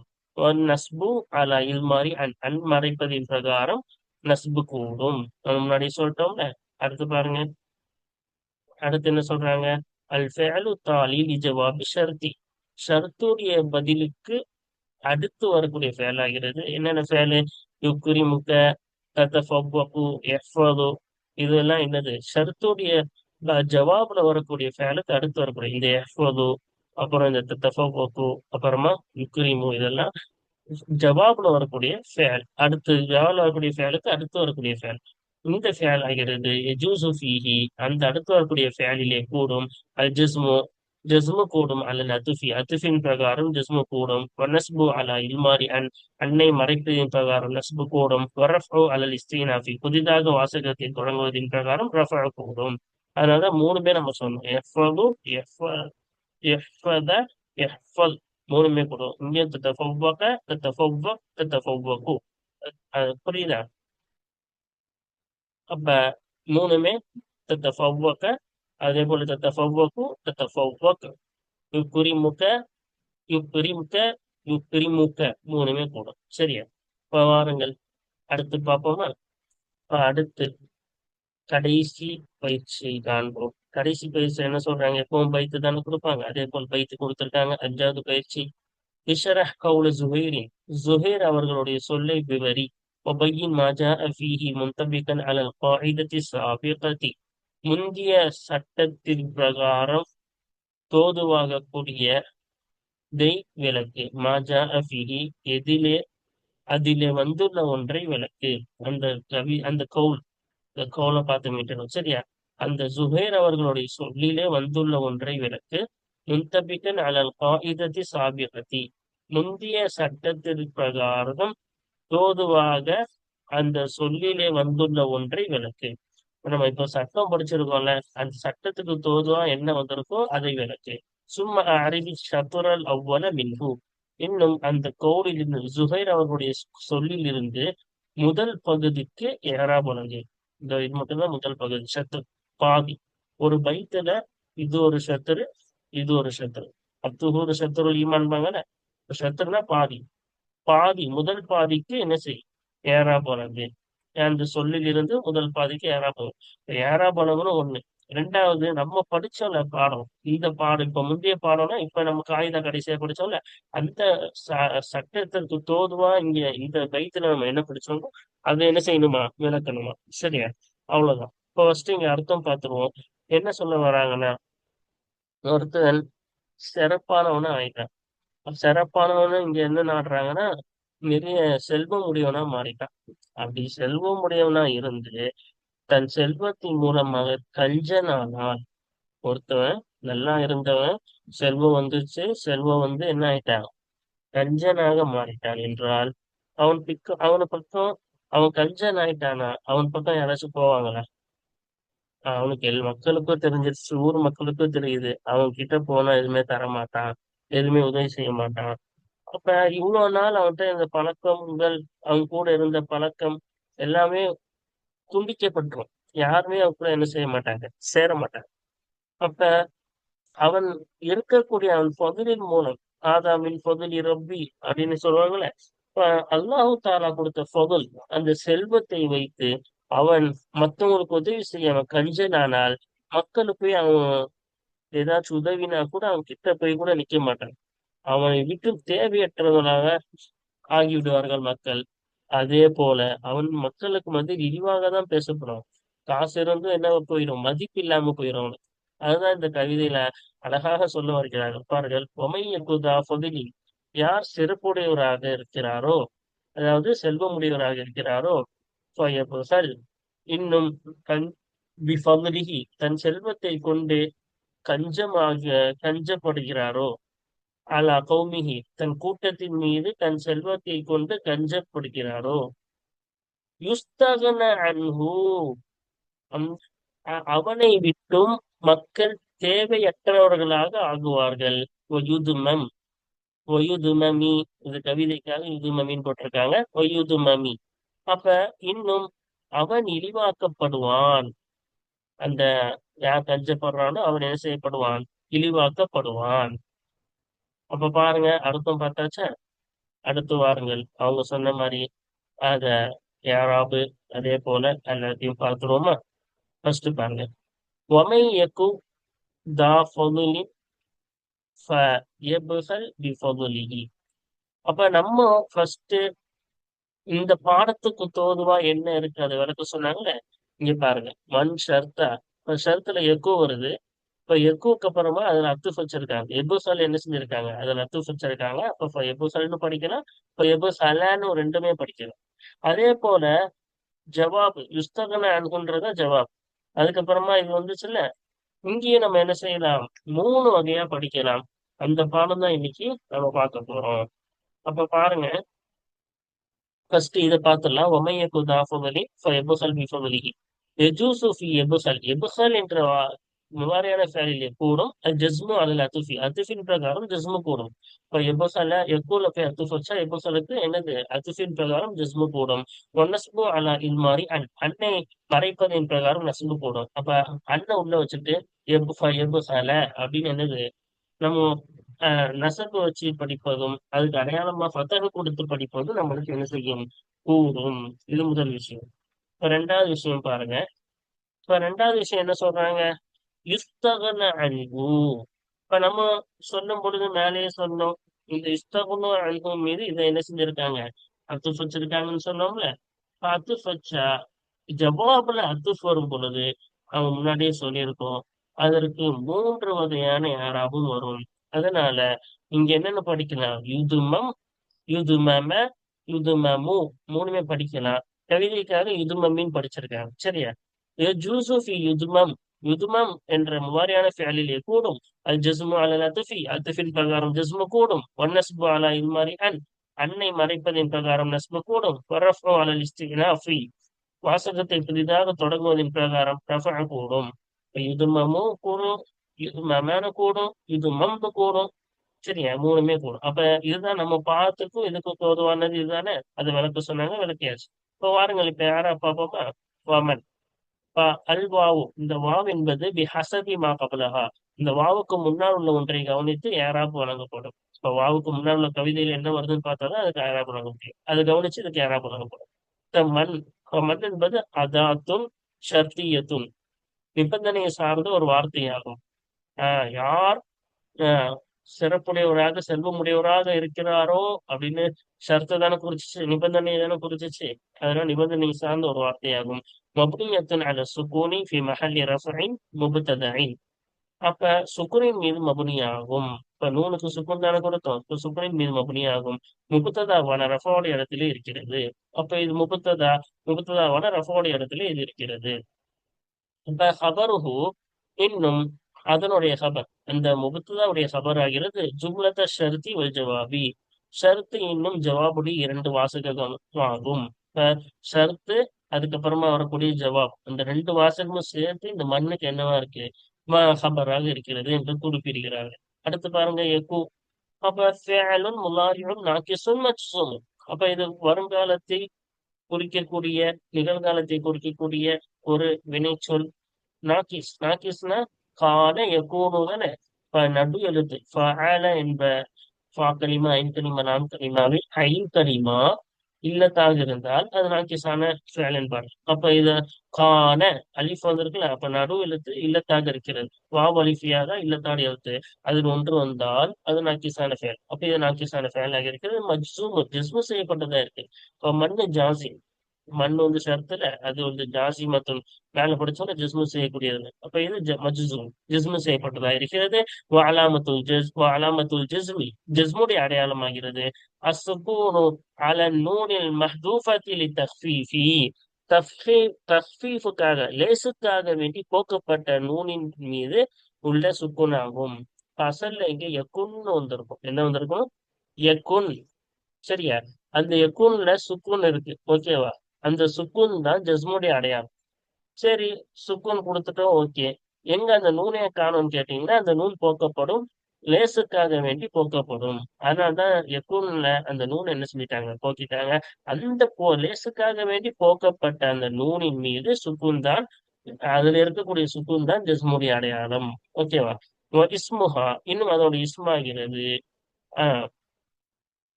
S1: நஸ்பு அலா இல்மாரி, அன் மறைப்பதின் பிரகாரம் நஸ்பு கூடும். நம்ம முன்னாடி சொல்லிட்டோம்ல. அடுத்து பாருங்க. அடுத்து என்ன சொல்றாங்க. அல் ஃபஅலு தாலி லி ஜவாபி ஷர்தி, ஷர்த்துடைய பதிலுக்கு அடுத்து வரக்கூடிய ஃபேல் ஆகிறது. என்னென்ன ஃபேலு. யுக்ரிமுக, தத்தஃபவ்வகு, யஹ்ஃபது, இதெல்லாம் என்னது, ஷர்த்துடைய ஜவாப்ல வரக்கூடிய ஃபேலுக்கு அடுத்து வரக்கூடிய இந்த யஹ்ஃபது, அப்புறம் இந்த தத்தஃபவ்வகு, அப்புறமா யுக்ரிமு, இதெல்லாம் ஜவாப்ல வரக்கூடிய ஃபேல். அடுத்து ஜவாப்ல வரக்கூடிய ஃபேலுக்கு அடுத்து வரக்கூடிய ஃபேல். இந்த ஃபேல் ஆகிறது யஜூசு ஃபீஹி, அந்த அடுத்து வரக்கூடிய ஃபேலிலே கூடும். அல் ஜஸ்மு, ஜஸ்மு கூடும். அல்லல் அதுஃபி, அதுஃபின் பிரகாரம் ஜஸ்மு கூடும். வனஸ்பு அலா இல்மாரி, அன்னை மறைப்பதின் பிரகாரம் நஸ்பு கூடும். வரஃபு அலல் இஸ்தினாஃபி, புதிதாக வாசகத்தை தொடங்குவதின் பிரகாரம் ரஃபு கூடும். அதனால மூணு பேர் நம்ம சொன்னோம். எஃபது, எஃபத, எஃபல், மூணுமே கூடும். இங்கே தத்தஃபவ்வக, தத்தஃபவ்வக், தத்தஃபவ்வகு, புரியுதா. அப்ப மூணுமே தத்தஃபவ்வக, அதே போல தத்தஃபவ்வகு, தத்தஃபவ்வக், யுக்ரிமுக, யுக்ரிமுக, யுக்ரிமுக, மூணுமே கூடும். சரியா. இப்ப வாருங்கள் அடுத்து பார்ப்போமா. அடுத்து கடைசி பயிற்சியை காண்போம். கடைசி பயிற்சி என்ன சொல்றாங்க? எப்பவும் பைத்து தானே கொடுப்பாங்க, அதே போல் பைத்து கொடுத்திருக்காங்க. அஞ்சாவது பயிற்சி, இஷ்ரஹ் கவுல ஜுஹைரின், ஜுஹைர் அவர்களுடைய சொல்லை விவரி. وبين ما جاء فيه منطبقا على القاعدة السابقة, முந்திய சட்டத்தின் பிரகாரம் தோதுவாக கூடியதை விளக்கு. மாஜா அஃபிஹி, எதிலே அதிலே வந்துள்ள ஒன்றை விளக்கு. அந்த அந்த கவுல பார்த்து மீட்டணும், சரியா? அந்த ஜுஹைர் அவர்களுடைய சொல்லிலே வந்துள்ள ஒன்றை விளக்கு. முன்தபிகன் அலல் காயிதத்தி சாபிகத்தி, முந்திய சட்டத்தின் பிரகாரம் தோதுவாக அந்த சொல்லிலே வந்துள்ள ஒன்றை விளக்கு. நம்ம இப்ப சட்டம் படிச்சிருக்கோம்ல, அந்த சட்டத்துக்கு தோதுவா என்ன வந்திருக்கோ அதை விளக்கு. சும்மா அறிவி சத்துரல் அவ்வள மின்ஹு, இன்னும் அந்த கவுலிலிருந்து ஜுஹைர் அவர்களுடைய சொல்லில் இருந்து முதல் பகுதிக்கு ஏறாப் வழங்கு. இது மட்டும்தான் முதல் பகுதி. சத்து பாதி ஒரு பைத்துல, இது ஒரு சத்துரு, இது ஒரு சத்துரு. அத்துஹூறு சத்துரு ஈமான்பாங்கல்ல, சத்துருனா பாதி. பாதி முதல் பாதிக்கு என்ன செய்யும்? ஏறாப் வழங்கு. அந்த சொல்லில் இருந்து முதல் பாதிக்கு ஏறாபலம். ஏறாபலம்னு ஒண்ணு. ரெண்டாவது, நம்ம படிச்சோம்ல பாடம், இந்த பாடம் இப்ப முந்தைய பாடம்னா இப்ப நம்ம காகித கடைசியா படிச்சோம்ல, அந்த சட்டத்திற்கு தோதுவா இங்க இந்த பைத்துல நம்ம என்ன படிச்சோமோ அதை என்ன செய்யணுமா? விளக்கணுமா? சரியா? அவ்வளவுதான். இப்போ ஃபர்ஸ்ட் இங்க அர்த்தம் பார்த்துருவோம். என்ன சொல்ல வராங்கன்னா, ஒருத்தன் சிறப்பானவனா ஆயிட்டான். சிறப்பானவனு இங்க என்ன நாடுறாங்கன்னா, நிறைய செல்வம் உடையவனா மாறிட்டான். அப்படி செல்வம் உடையவனா இருந்து தன் செல்வத்தின் மூலமாக கஞ்சனானான். ஒருத்தவன் நல்லா இருந்தவன், செல்வம் வந்துச்சு, செல்வம் வந்து என்ன ஆயிட்டான்? கஞ்சனாக மாறிட்டான் என்றால், அவனு பக்கம் அவன் கஞ்சன் ஆயிட்டானா அவன் பக்கம் யாராச்சும் போவாங்களா? அவனுக்கு மக்களுக்கும் தெரிஞ்சிருச்சு, ஊர் மக்களுக்கும் தெரியுது, அவன் கிட்ட போனா எதுவுமே தரமாட்டான், எதுவுமே உதவி செய்ய மாட்டான். அப்ப இவ்வளவு நாள் அவன்கிட்ட இந்த பழக்கங்கள், அவன் கூட இருந்த பழக்கம் எல்லாமே துண்டிக்கப்பட்டுரும். யாருமே அவன் கூட என்ன செய்ய மாட்டாங்க, சேர மாட்டாங்க. அப்ப அவன் இருக்கக்கூடிய அவன் பொதுலின் மூலம், ஆதாமின் பொதுலி ரப்பி அப்படின்னு சொல்லுவாங்கல்ல. இப்ப அல்லாஹு தாலா கொடுத்த பொதுல், அந்த செல்வத்தை வைத்து அவன் மத்தவங்களுக்கு உதவி செய்ய அவன் கஞ்சனானால், மக்களுக்கு அவன் ஏதாச்சும் உதவினா கூட அவன் கிட்ட போய் கூட நிக்க மாட்டான். அவனை விட்டு தேவையற்றவனாக ஆகிவிடுவார்கள் மக்கள். அதே போல அவன் மக்களுக்கு இழிவாக தான் பேசப்படும். காசு இருந்தும் என்ன போயிடும், மதிப்பு இல்லாம போயிடும் அவனுக்கு. அதுதான் இந்த கவிதையில அழகாக சொல்ல வருகிறார்கள் பாருங்கள். ஒமைய குதா பொதிலி, யார் சிறப்புடையவராக இருக்கிறாரோ, அதாவது செல்வமுடையவராக இருக்கிறாரோ, ஃபயபுசல், இன்னும் கண் பிஃபலிஹி, தன் செல்வத்தை கொண்டு கஞ்சப்படுகிறாரோ, அலா கௌமிஹி, தன் கூட்டத்தின் மீது தன் செல்வத்தை கொண்டு கஞ்சப்படுகிறாரோ, யுஸ்தகன அன்ஹு, அவனை விட்டும் மக்கள் தேவையற்றவர்களாக ஆகுவார்கள். ஒயுதுமம், ஒயுதுமமி, இது கவிதைக்காக யுதுமமின்னு போட்டிருக்காங்க. ஒயுதுமமி, அப்ப இன்னும் அவன் இழிவாக்கப்படுவான். அந்த யார் கஞ்சப்படுறானோ அவன் என்ன செய்யப்படுவான்? இழிவாக்கப்படுவான். அப்ப பாருங்க, அர்த்தம் பார்த்தாச்சா? அடுத்து வாருங்கள், அவங்க சொன்ன மாதிரி அத யாராபு அதே போல எல்லாத்தையும் பார்த்துருவோமா? ஃபர்ஸ்ட் பாருங்க. ஒமை யகு தா ஃபதுலி ஃபயப்ஹல் பிஃபதுலிஹி. அப்ப நம்ம ஃபர்ஸ்ட் இந்த பாடத்துக்கு தோதுவா என்ன இருக்கு அது விளக்க சொன்னாங்கல்ல. இங்க பாருங்க, மண் ஷர்த்தா, இப்ப ஷர்த்துல எக்கோ வருது. இப்ப எக்கோக்கு அப்புறமா அதுல அத்துஃப் வச்சிருக்காங்க. எபுசல் என்ன செஞ்சிருக்காங்க? அதுல அத்துஃப் வச்சிருக்காங்க. அப்ப எபுசல்னு படிக்கலாம், இப்ப எபுசலான்னு ரெண்டுமே படிக்கலாம். அதே போல ஜவாப் யுஸ்தகன அன்குன்றதா ஜவாப். அதுக்கப்புறமா இது வந்துச்சுல்ல, இங்கேயும் நம்ம என்ன செய்யலாம்? மூணு வகையா படிக்கலாம். அந்த பாடம் தான் இன்னைக்கு நம்ம பார்க்க போறோம். அப்ப பாருங்க, ஃபர்ஸ்ட் இதை பார்த்துடலாம். ஒமைய குதாஃபுலி எபுசல் பிஃபுலிஹி, எஜூசு ஃபி எபுசல், எபுசல் என்ற முவாரியான ஃபேலிலே கூடும். அது ஜஸ்மு அலல் அத்துஃபி, அத்துஃபின் பிரகாரம் ஜஸ்மு கூடும். இப்ப எபுசல எக்கூல போய் அத்துஃப் வச்சா எபுசலுக்கு என்னது? அத்துஃபின் பிரகாரம் ஜஸ்மு கூடும். ஒன்னஸ்பு அலா இல்மாரி அன்னை மறைப்பதின் பிரகாரம் நஸ்பு கூடும். அப்ப அண்ணன் உள்ள வச்சுட்டு எபுசல அப்படின்னு என்னது, நம்ம நசப்பு வச்சு படிப்பதும் அதுக்கு அடையாளமா ஃபத்தஹ் கொடுத்து படிப்பதும் நம்மளுக்கு என்ன செய்யும்? கூடும். இது முதல் விஷயம். இப்ப ரெண்டாவது விஷயம் பாருங்க. இப்ப ரெண்டாவது விஷயம் என்ன சொல்றாங்க? யுஸ்தகன அன்ஹு. இப்ப நம்ம சொல்லும் பொழுது மேலேயே சொன்னோம், இந்த யுஸ்தகனு அன்ஹு மீது இதை என்ன செஞ்சிருக்காங்க, அத்துஃப் வச்சிருக்காங்கன்னு சொன்னோம்ல. அத்துஃப் வச்சா ஜவாபுல அத்துஃப் வரும் பொழுது அவங்க முன்னாடியே சொல்லியிருக்கோம், அதற்கு மூன்று வகையான யாராவும் வரும். அதனால இங்க என்னென்ன படிக்கலாம், யுதுமம், யுதுமம, யுதுமமு, மூணுமே படிக்கலாம். கவிதைக்காக யுதுமமின்னு படிச்சிருக்காங்க. சரியா? யஜூசு ஃபி யுதுமம், யுதுமம் என்ற முவாரியான ஃபிஅலிலே கூடும். அல் ஜஸ்மு அலல் அத்ஃபி, அத்ஃபின் பிரகாரம் ஜஸ்மு கூடும். வன்னஸ்பு அலா இல்மாரி அன்னை மறைப்பதின் பிரகாரம் நஸ்பு கூடும். வர்ரஃபு அலல் இஸ்தினாஃபி, வாசகத்தை புதிதாக தொடங்குவதன் பிரகாரம் ரஃபா கூடும். இப்ப யுதுமமும் கூடும், யுதுமமன கூடும், யுதுமம்னு கூடும். சரியா? மூணுமே கூடும். அப்ப இதுதான் நம்ம பாத்துக்கும் இதுக்கும் பொதுவானது இதுதானே. அது விளக்க சொன்னாங்க, விளக்கியாச்சு. இப்ப வாருங்கள், இப்ப யாரா பாப்போமா. வமன். அல் வாவு, இந்த வாவ் என்பது ஹசபி மா கபலஹா, இந்த வாவுக்கு முன்னால் உள்ள ஒன்றை கவனித்து ஏராப் வழங்கப்படும். இப்ப வாவுக்கு முன்னால் உள்ள கவிதையில் என்ன வருதுன்னு பார்த்தாதான் அதுக்கு ஏராப் வழங்க முடியும். அது கவனிச்சு இதுக்கு ஏராப் வழங்கப்படும். இந்த மண், மண் என்பது அதாத்துன் ஷர்தியத்துன், நிபந்தனையை சார்ந்த ஒரு வார்த்தையாகும். யார் ஆஹ் சிறப்புடையவராக செல்வமுடையவராக இருக்கிறாரோ அப்படின்னு ஷர்த்தை தானே குறிச்சிச்சு, நிபந்தனையை தானே குறிச்சிச்சு. அதனால நிபந்தனை சார்ந்த ஒரு வார்த்தையாகும். மப்னியத்துன் அல சுக்கூனி ஃபி மஹல்லி ரஃபஇன் முப்ததஇன். அப்ப சுக்குனின் மீது மபுனியாகும். இப்ப நூனுக்கு சுக்குன் தானே கொடுத்தோம், இப்ப சுக்குனின் மீது மபுனியாகும். முபத்ததாவான ரஃபோடைய இடத்துல இருக்கிறது. அப்ப இது முபத்ததாவான ரஃபோடைய இடத்துல இது இருக்கிறது. இப்ப ஹபருஹு, இன்னும் அதனுடைய ஹபர், அந்த முபத்ததாவுடைய ஹபர் ஆகிறது ஜும்லத்த ஷர்தி வல் ஜவாபி, ஷர்த்து இன்னும் ஜவாபுடைய இரண்டு வாசகங்கள் ஆகும். இப்ப ஷர்த்து, அதுக்கப்புறமா வரக்கூடிய ஜவாப், அந்த ரெண்டு வாசகமும் சேர்த்து இந்த மண்ணுக்கு என்னவா இருக்கு, ஹபராக இருக்கிறது என்று குறிப்பிடுகிறாங்க. அடுத்து பாருங்க எக்கு. அப்ப ஃபேலுன் முலாரியும் நாக்கிசும் மஜ்சூம். அப்ப இது வருங்காலத்தை குறிக்கக்கூடிய, நிகழ்காலத்தை குறிக்கக்கூடிய ஒரு வினைச்சொல். நாக்கிஸ், நாக்கிஸ்னா கால யகூனு தானே. இப்ப நடு எழுத்து ஃபஅல என்ப ஃபா கலிமா, ஐன் கலிமா, நாம் கலிமாவில் ஐன் கலிமா இல்லத்தாக இருந்தால் அது நாக்கிஸான ஃபேல் என்பார். அப்ப இத கான அலிஃப் வந்திருக்குல்ல, அப்ப நடு எழுத்து இல்லத்தாக இருக்கிறது. வாவ் அலிஃபியாக இல்லத்தாடு எழுத்து, அதில் ஒன்று வந்தால் அது நாக்கிஸான ஃபேல். அப்ப இது நாக்கிஸான ஃபேலாக இருக்கிறது. மஜ்சூம், ஜிஸ்மு செய்யப்பட்டதா இருக்கு. இப்ப மண்ணு ஜாசி, மண் வந்து ஷரத்துல, அது வந்து ஜாசி மற்றும் மேல படிச்சோட ஜிஸ்மு செய்யக்கூடியது. அப்ப இது மஜ்சூம், ஜிஸ்மு செய்யப்பட்டதா இருக்கிறது. அலாமத்துல் ஜிஸ்மி, ஜிஸ்முடைய அடையாளமாகிறது. அஸ்ஸுகூனு அல நூனில் மஹ்தூஃபத்தி லித்தஃபீஃபி, தஃபீஃபுக்காக, லேசுக்காக வேண்டி போக்கப்பட்ட நூனின் மீது உள்ள சுக்குன் ஆகும். அசல்ல இங்க யக்குன்னு வந்திருக்கும். என்ன வந்திருக்கும்? யக்குன். சரியா? அந்த யக்கூன்ல சுக்கூன் இருக்கு, ஓகேவா? அந்த சுக்கூன் தான் ஜஸ்முடைய அடையாளம். சரி, சுக்கூன் கொடுத்துட்டோம், ஓகே. எங்க அந்த நூனே காணும்னு கேட்டீங்கன்னா, அந்த நூன் போக்கப்படும், லேசுக்காக வேண்டி போக்கப்படும். அதனாலதான் யக்கூன்ல அந்த நூன் என்ன செஞ்சிட்டாங்க, போக்கிட்டாங்க. அந்த லேசுக்காக வேண்டி போக்கப்பட்ட அந்த நூனின் மீது சுக்கூன் தான், அதுல இருக்கக்கூடிய சுக்கூன் தான் ஜஸ்முடைய அடையாளம். ஓகேவா? இஸ்முஹா, இன்னும் அதோட இஸ்மாகிறது.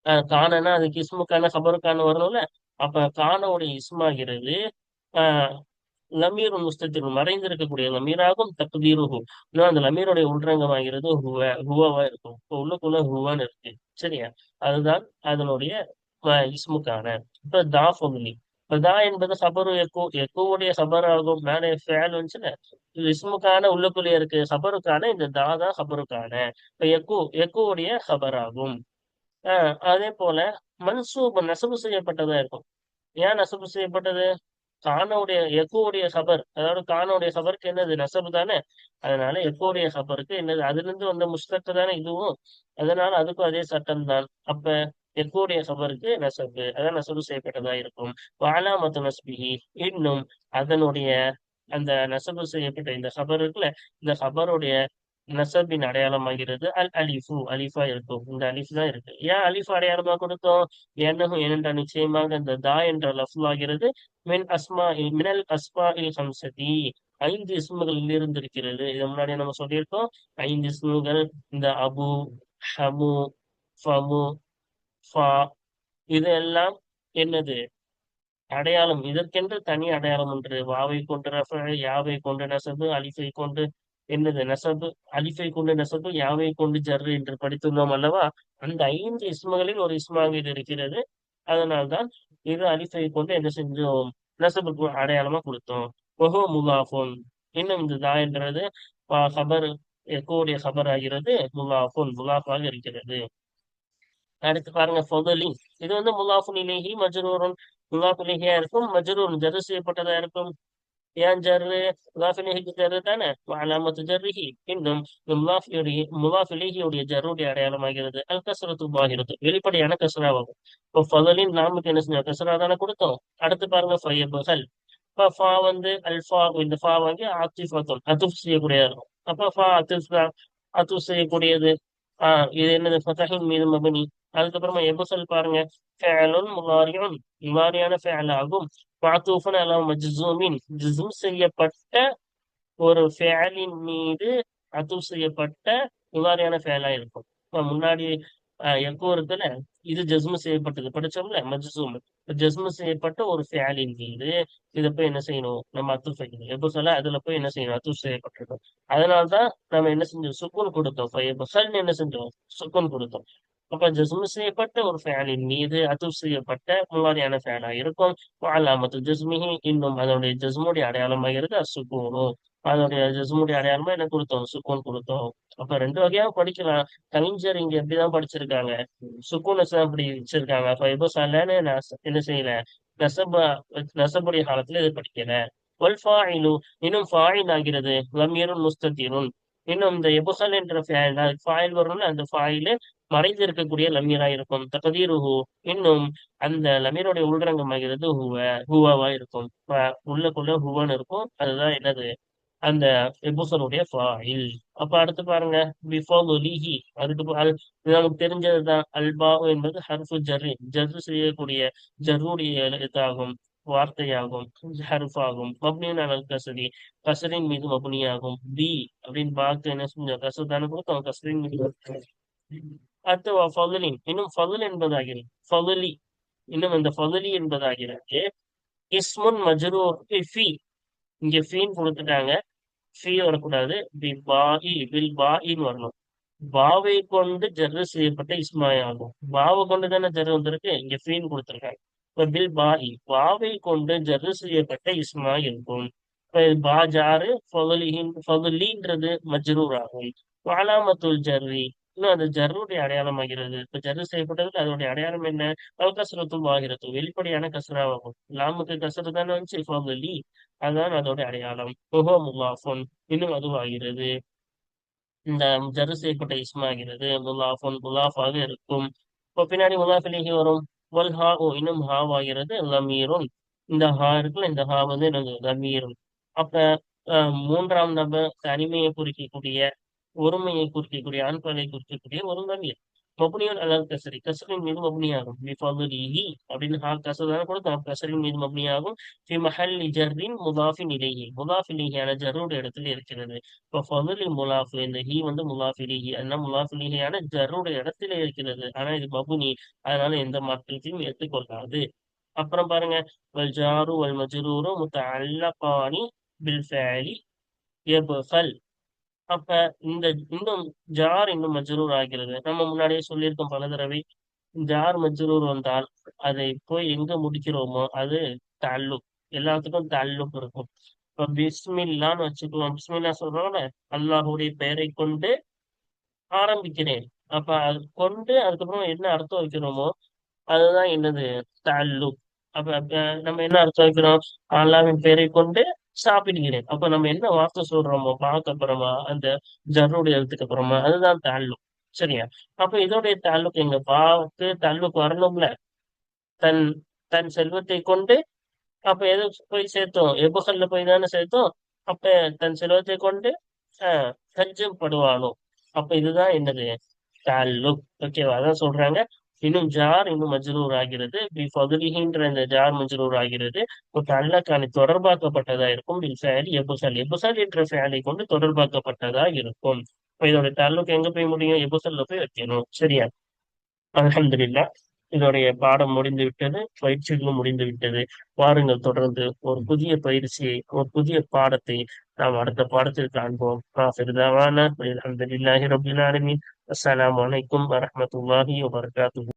S1: ஆஹ் காணனா அதுக்கு இஸ்முக்கான ஹபருக்கான வரணும்ல. அப்ப கானோடைய இஸ்மாகிறது ஆஹ் லமீர் முஸ்தத்திர், மறைந்திருக்கக்கூடிய லமீராகும். தக்தீருஹு, இன்னும் அந்த லமீருடைய உள்ரங்கமாகிறது ஹுவவா இருக்கும். இப்போ உள்ளுக்குள்ள ஹுவான்னு இருக்கு. சரியா? அதுதான் அதனுடைய இஸ்முக்கான. இப்ப தா ஃபகுலி, இப்ப தா என்பது ஹபரு எக்கு, எக்குவுடைய ஹபர் ஆகும். மேலே ஃபேல் வந்துச்சுல, இது இஸ்முக்கான உள்ளுக்குள்ளே இருக்கு. ஹபருக்கான இந்த தா தான் ஹபருக்கான. இப்ப எக்குவுடைய ஹபர் ஆகும். அதே போல மன்சூப், நசபு செய்யப்பட்டதா இருக்கும். ஏன் நசபு செய்யப்பட்டது? கானவுடைய எக்குவுடைய ஹபர், அதாவது கானவுடைய ஹபருக்கு என்னது, நசபு தானே. அதனால எக்குவுடைய ஹபருக்கு என்னது, அதுல இருந்து வந்த முஸ்தக்கு தானே இதுவும். அதனால அதுக்கும் அதே சட்டம் தான். அப்ப எக்குவுடைய ஹபருக்கு நசபு, அதான் நசபு செய்யப்பட்டதா இருக்கும். வாலாமத்து நஸ்பிஹி, இன்னும் அதனுடைய அந்த நசபு செய்யப்பட்ட இந்த ஹபர் இருக்குல்ல, இந்த ஹபருடைய நசபின் அடையாளமாகிறது அல் அலிஃபு, அலிஃபா இருக்கும். இந்த அலிஃப் தான் இருக்கு. ஏன் அலிஃப் அடையாளமா கொடுத்தோம்? ஏனென்றால் நிச்சயமாக இந்த தா என்ற லஃப்லாகிறது மினல் அஸ்மா இல் ஹம்சதி, ஐந்து இஸ்முகளில் இருந்திருக்கிறது. இது முன்னாடி நம்ம சொல்லியிருக்கோம். ஐந்து இஸ்முகள், இந்த அபு, ஹமு, ஃபமு, ஃபா, இதெல்லாம் என்னது, அடையாளம். இதற்கென்று தனி அடையாளம் ஒன்று. வாவை கொண்டு ரஃப, யாவை கொண்டு நசபு, அலிஃபை கொண்டு என்னது நசபு, அலிஃபை கொண்டு நசபு, யாவை கொண்டு ஜர்ரு என்று படித்துள்ளோம் அல்லவா? அந்த 5 இஸ்முகளில் ஒரு இஸ்மாக இது இருக்கிறது. அதனால்தான் இது அலிஃபை கொண்டு என்ன செஞ்சோம்? நசபுக்கு அடையாளமா கொடுத்தோம். ஒஹோ முலாஃபுன். இன்னும் இந்த தா என்றது ஹபர், எக்கோடைய ஹபர் ஆகிறது, முலாஃபுன் முலாஃபாக இருக்கிறது. அடுத்து பாருங்க ஃபதுலின். இது வந்து முலாஃபுன் இலைஹி மஜ்ரூருன். முலாஃப் இலைஹியா இருக்கும், மஜ்ரூர் ஜர்ரு செய்யப்பட்டதா இருக்கும். ஏன் ஜர்ரு? முலாஃப் இலைஹிக்கு ஜர்ரு தானே. அலாமத்து ஜர்ரிஹி. இன்னும் முலாஃப் இலைஹியுடைய ஜர்ருடைய அடையாளமாகிறது அல் கஸ்ரத்து பாஹிரத்து, வெளிப்படையான கஸ்ராவாகும். இப்போ ஃபதுலின் நாமுக்கு என்ன செஞ்சோம்? கஸ்ரா தானே கொடுத்தோம். அடுத்து பாருங்க ஃபயபுஹல். இப்ப ஃபா வந்து அல்ஃபா, இந்த ஃபா வந்து ஆத்திஃபத்துன், அதுஃப் செய்யக்கூடியதா இருக்கும். அப்ப ஃபா அதுஃப் செய்யக்கூடியது. இது என்னது? ஃபதஹின் மீது மபனி. அதுக்கப்புறமா எபுசல் பாருங்க. ஃபஅலுன் முலாரியுன், முலாரியான ஃபஅல் ஆகும். மஅதூஃபுன் அலா மஜ்ஸூமின், ஜுஸ்ம் செய்யப்பட்ட ஒரு ஃபஅலின் மீது அதுஃப் செய்யப்பட்ட முலாரியான ஃபஅலா இருக்கும். இப்ப முன்னாடி எக்கோ இருக்குல்ல, இது ஜஸ்மு செய்யப்பட்டது படிச்சோம்ல, மஜ்ஸூம். ஜஸ்மு செய்யப்பட்ட ஒரு ஃபஅலின் மீது இதை போய் என்ன செய்யணும்? நம்ம அத்துஃப் வைக்கணும். எபுசல அதுல போய் என்ன செய்யணும்? அத்துஃப் செய்யப்பட்டிருக்கும். அதனால்தான் நம்ம என்ன செஞ்சோம்? சுக்குன் கொடுத்தோம். எபுசல் என்ன செஞ்சோம்? சுக்குன் கொடுத்தோம். அப்ப ஜஸ்மு செய்யப்பட்ட ஒரு ஃபேலின் மீது அதுஃப் செய்யப்பட்ட முவாரியான ஃபேலா இருக்கும். அலாமத்து ஜஸ்மிஹி, இன்னும் அதனுடைய ஜஸ்முடைய அடையாளமாகிறது அசுக்கூனு. அதனுடைய ஜஸ்முடைய அடையாளமா என்ன கொடுத்தோம்? சுக்கூன் கொடுத்தோம். அப்ப ரெண்டு வகையாக படிக்கலாம். கவிஞர் இங்க எப்படிதான் படிச்சிருக்காங்க? சுக்கூன் அப்படி வச்சிருக்காங்க. அப்ப இப்போ சல்லன்னு என்ன செய்யல? நசப நசபுடைய காலத்துல இது படிக்கல. வல் ஃபாயிலு, இன்னும் ஃபாயில் ஆகிறது லமீருன் முஸ்தத்திருன். இன்னும் இந்த எபுசல் என்ற ஃபாயில் வரும்ல, அந்த ஃபாயிலு மறைந்து இருக்கக்கூடிய லமீரா இருக்கும். தகதீருஹு, இன்னும் அந்த லமீருடைய உள்ரங்கமாகிறது ஹுவாவா இருக்கும். உள்ளுக்குள்ள ஹுவான்னு இருக்கும். அதுதான் என்னது? அந்த எபுசலுடைய ஃபாயில். அப்ப அடுத்து பாருங்க பிஃபதுலிஹி. இது நமக்கு தெரிஞ்சதுதான். அல்பா என்பது ஹர்ஃபு ஜர்ரி, ஜர்ரு செய்யக்கூடிய ஜர்ருடைய எழுத்தாகும், வார்த்தையாகும், ஹர்ஃப் ஆகும். மப்னின் அலல் கஸ்ரி, கஸ்ரின் மீது மப்னியாகும். பி அப்படின்னு பார்த்து என்ன செஞ்சோம்? கஸ்ர் தானே கொடுத்தோம், கஸ்ரின் மீது. அடுத்து ஃபதுலின், இன்னும் ஃபதுல் என்பதாகிறது ஃபதுலி. இன்னும் இந்த ஃபதுலி என்பதாகிறது இஸ்முன் மஜ்ரூர் ஃபி. இங்க ஃபீன் கொடுத்துட்டாங்க, ஃபீ வரக்கூடாது, பில் பாஇன்னு வரணும். பாவை கொண்டு ஜர்ரு செய்யப்பட்ட இஸ்மாய் ஆகும். பாவை கொண்டு தானே ஜர்ரு வந்திருக்கு, இங்க ஃபீன் கொடுத்துருக்காங்க. இப்ப பில் பாஇ, பாவை கொண்டு ஜர்ரு செய்யப்பட்ட இஸ்மாய் இருக்கும். இப்ப பா ஜாரு, ஃபதுலின்றது மஜ்ரூர் ஆகும். அலாமத்துல் ஜர்ரி, இன்னும் அந்த ஜர்ருடைய அடையாளமாகிறது. இப்ப ஜர்ரு செய்யப்பட்டதுக்கு அதனுடைய அடையாளம் என்ன? அல் கஸ்ரத்துல் வாஹிரத்து, வெளிப்படையான கஸ்ராவாகும். லாமுக்கு கஸ்ரு தானே வந்துச்சு, ஃபதுலி, அதுதான் அதோட அடையாளம். ஓஹோ முலாஃபுன், இன்னும் அதுவாகிறது. இந்த ஜர்ரு செய்யப்பட்ட இஸ்மாகிறது முலாஃபுன், முலாஃபாக இருக்கும். இப்போ பின்னாடி முலாஃபிலேஹி வரும். வல் ஹா, ஓ இன்னும் ஹாவாகிறது லமீருன். இந்த ஹா இருக்குல்ல, இந்த ஹா வந்து என்னது? லமீருன். அப்ப மூன்றாம் நபர் தனிமையை குறிக்கக்கூடிய, ஒருமையை குறிக்கக்கூடிய, ஆண்பாலை குறிக்கக்கூடிய ஒரு லமீர். மப்னியுன் அலல் கஸ்ரி, கஸ்ரின் மீது மப்னியாகும். பிஃபதுலிஹி அப்படின்னு ஹா கஸ்ர் தானே கொடுத்தோம், கஸ்ரின் மீது மப்னியாகும். ஃபி மஹல்லி ஜர்ரின் முதாஃபின் இலைஹி, முதாஃப் இலைஹியான ஜர்ருடைய இடத்துல இருக்கிறது. இப்போ ஃபதுலி முலாஃபு, இந்த ஹி வந்து முலாஃப் இலைஹி, அதனால முலாஃப் இலைஹியான ஜர்ருடைய இடத்துல இருக்கிறது. ஆனா இது மப்னி, அதனால எந்த மாற்றத்தையும் ஏற்றுக்கொள்ளாது. அப்புறம் பாருங்க, வல் ஜாரு வல் மஜ்ரூரு முத்தஅல்லகானி பில் ஃபஅலி யப்கல். அப்ப இந்த இன்னும் ஜார் இன்னும் மஜ்ரூர் ஆகிறது. நம்ம முன்னாடியே சொல்லியிருக்கோம் பல தடவை. ஜார் மஜ்ரூர் வந்தால் அதை போய் எங்க முடிக்கிறோமோ அது தஅல்லுக். எல்லாத்துக்கும் தஅல்லுக் இருக்கும். இப்ப பிஸ்மில்லான்னு வச்சுக்குவோம். பிஸ்மில்லா சொல்றோம்ல, அல்லாஹுடைய பெயரை கொண்டு ஆரம்பிக்கிறேன். அப்ப அது கொண்டு அதுக்கப்புறம் என்ன அர்த்தம் வைக்கிறோமோ அதுதான் என்னது? தஅல்லுக். அப்ப நம்ம என்ன அர்த்தம் வைக்கிறோம்? அல்லாஹ்வின் பெயரை கொண்டு சாப்பிடுகிறேன். அப்ப நம்ம என்ன வார்த்தை சொல்றோமோ பாக்கு அப்புறமா, அந்த ஜர்ருடைய எழுத்துக்கு அப்புறமா, அதுதான் தஅல்லுக். சரியா? அப்ப இதோடைய தஅல்லுக் எங்க? பாவுக்கு தஅல்லுக் வரணும்ல. தன் தன் செல்வத்தை கொண்டு, அப்ப எது போய் சேர்த்தோம்? எபுகல்ல போய் தானே சேர்த்தோம். அப்ப தன் செல்வத்தை கொண்டு கஞ்சப்படுவானோ, அப்ப இதுதான் என்னது? தஅல்லுக். ஓகேவா? அதான் சொல்றாங்க. இன்னும் ஜார் இன்னும் மஜ்ரூர் ஆகிறது. ஃபதுலிஹின்ற இந்த ஜார் மஜ்ரூர் ஆகிறது. முத்தஅல்லகானி தொடர்பாக்கப்பட்டதா இருக்கும். பில் ஃபஅலி எபுசல், எபுசல் என்ற ஃபஅலை கொண்டு தொடர்பாக்கப்பட்டதா இருக்கும். இப்ப இதோட தஅல்லுக் எங்க போய் முடியும்? எபுசல்ல போய் வைக்கணும். சரியா? அல்ஹம்துலில்லாஹ். இதோடைய பாடம் முடிந்து விட்டது, பயிற்சிகளும் முடிந்து விட்டது. வாருங்கள் தொடர்ந்து ஒரு புதிய பயிற்சியை, ஒரு புதிய பாடத்தை நாம் அடுத்த பாடத்தில் காண்போம். ஆஃபிரு தஅவானா அல்ஹம்துலில்லாஹி ரப்பில் ஆலமீன். அஸ்ஸலாமு அலைக்கும் வரஹ்மத்துல்லாஹி வபரகாத்துஹு.